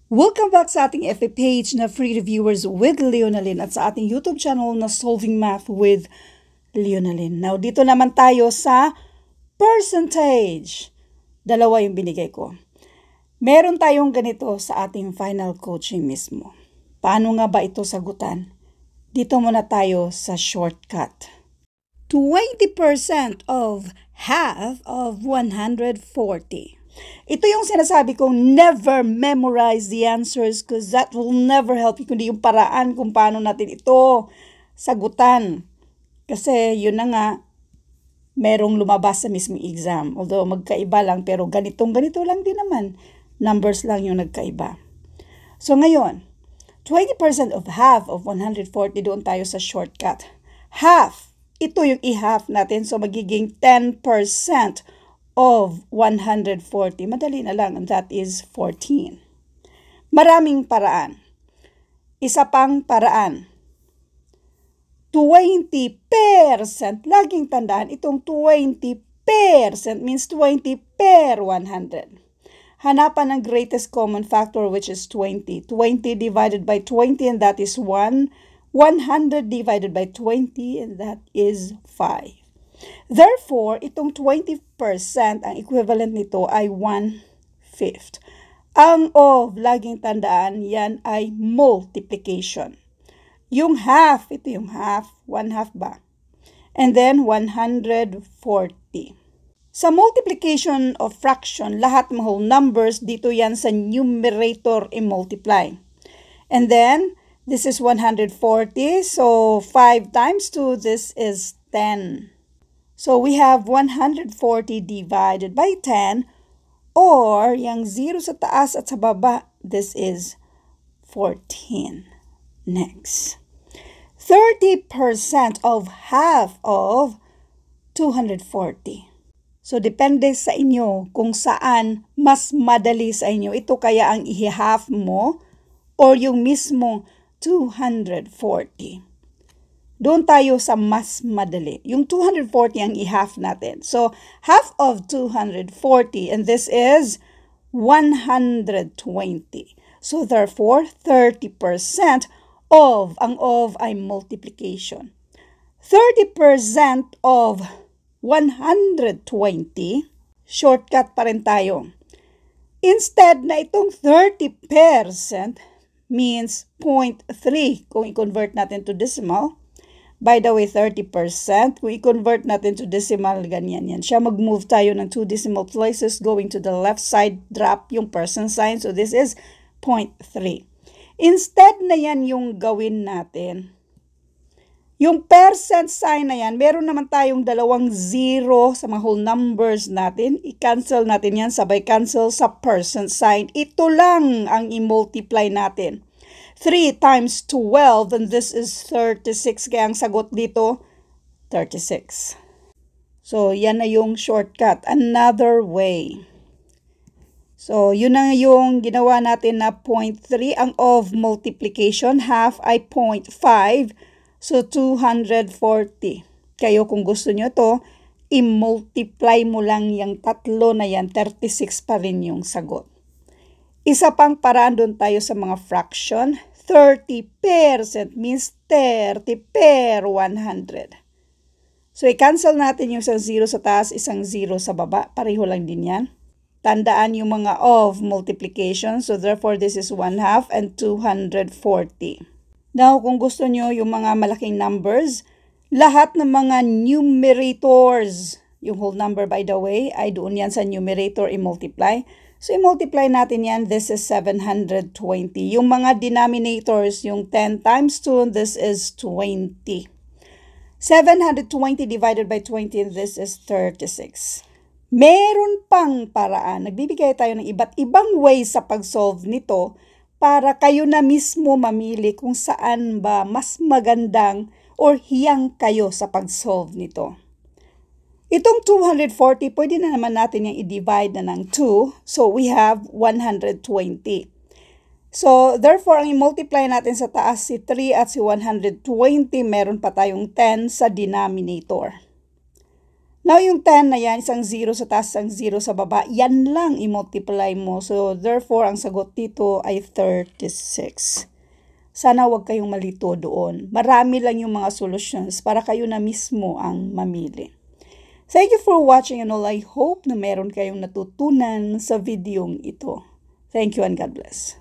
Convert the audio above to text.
Welcome back sa ating FB page na Free Reviewers with Leonalyn at sa ating YouTube channel na Solving Math with Leonalyn. Now, dito naman tayo sa percentage. Dalawa yung binigay ko. Meron tayong ganito sa ating final coaching mismo. Paano nga ba ito sagutan? Dito muna tayo sa shortcut. 20% of half of 140. Ito yung sinasabi kong never memorize the answers because that will never help you, kundi yung paraan kung paano natin ito sagutan. Kasi yun na nga, merong lumabas sa mismong exam. Although magkaiba lang, pero ganito lang din naman. Numbers lang yung nagkaiba. So ngayon, 20% of half of 140, doon tayo sa shortcut. Half, ito yung i-half natin, so magiging 10% of 140. Madali na lang, and that is 14. Maraming paraan. Isa pang paraan. 20%. Laging tandaan, itong 20% means 20 per 100. Hanapan ang greatest common factor, which is 20. 20 divided by 20, and that is 1. 100 divided by 20, and that is 5. Therefore, itong 20%, ang equivalent nito ay 1/5. Ang of, laging tandaan, yan ay multiplication. Yung half, ito yung half, 1/2 ba? And then 140. Sa multiplication of fraction, lahat ng whole numbers, dito yan sa numerator i-multiply. And then, this is 140, so 5 times 2, this is 10. So we have 140 divided by 10, or yung 0 sa taas at sa baba, this is 14. Next. 30% of half of 240. So depende sa inyo kung saan mas madali sa inyo. Ito kaya ang i-half mo or yung mismong 240. Doon tayo sa mas madali. Yung 240 ang i-half natin. So, half of 240, and this is 120. So, therefore, 30% of, ang of ay multiplication. 30% of 120, shortcut pa rin tayo. Instead na itong 30% means 0.3 kung i-convert natin to decimal. By the way, 30%, kung i-convert natin to decimal, ganyan yan. Siya mag-move tayo ng 2 decimal places, going to the left side, drop yung percent sign. So this is 0.3. Instead na yan yung gawin natin. Yung percent sign na yan, meron naman tayong dalawang zero sa mga whole numbers natin. I-cancel natin yan, sabay cancel sa percent sign. Ito lang ang i-multiply natin. 3 times 12, and this is 36. Kaya ang sagot dito, 36. So, yan na yung shortcut. Another way. So, yun na yung ginawa natin na 0.3. Ang of multiplication, half ay 0.5. So, 240. Kayo kung gusto nyo to, i-multiply mo lang yung tatlo na yan, 36 pa rin yung sagot. Isa pang paraan, doon tayo sa mga fraction. 30% means 30 per 100. So, i-cancel natin yung isang 0 sa taas, isang 0 sa baba. Pareho lang din yan. Tandaan yung mga of multiplication. So, therefore, this is 1/2 and 240. Now, kung gusto nyo yung mga malaking numbers, lahat ng mga numerators, yung whole number by the way, ay doon yan sa numerator i-multiply. So, i-multiply natin yan. This is 720. Yung mga denominators, yung 10 times 2, this is 20. 720 divided by 20, and this is 36. Meron pang paraan. Nagbibigay tayo ng iba't ibang ways sa pag-solve nito para kayo na mismo mamili kung saan ba mas magandang or hiyang kayo sa pag-solve nito. Itong 240, pwede na naman natin yung i-divide na ng 2. So, we have 120. So, therefore, ang i-multiply natin sa taas si 3 at si 120, meron pa tayong 10 sa denominator. Now, yung 10 na yan, isang 0 sa taas, isang 0 sa baba, yan lang i-multiply mo. So, therefore, ang sagot dito ay 36. Sana wag kayong malito doon. Marami lang yung mga solutions para kayo na mismo ang mamili. Thank you for watching and all. I hope na meron kayong natutunan sa videong ito. Thank you and God bless.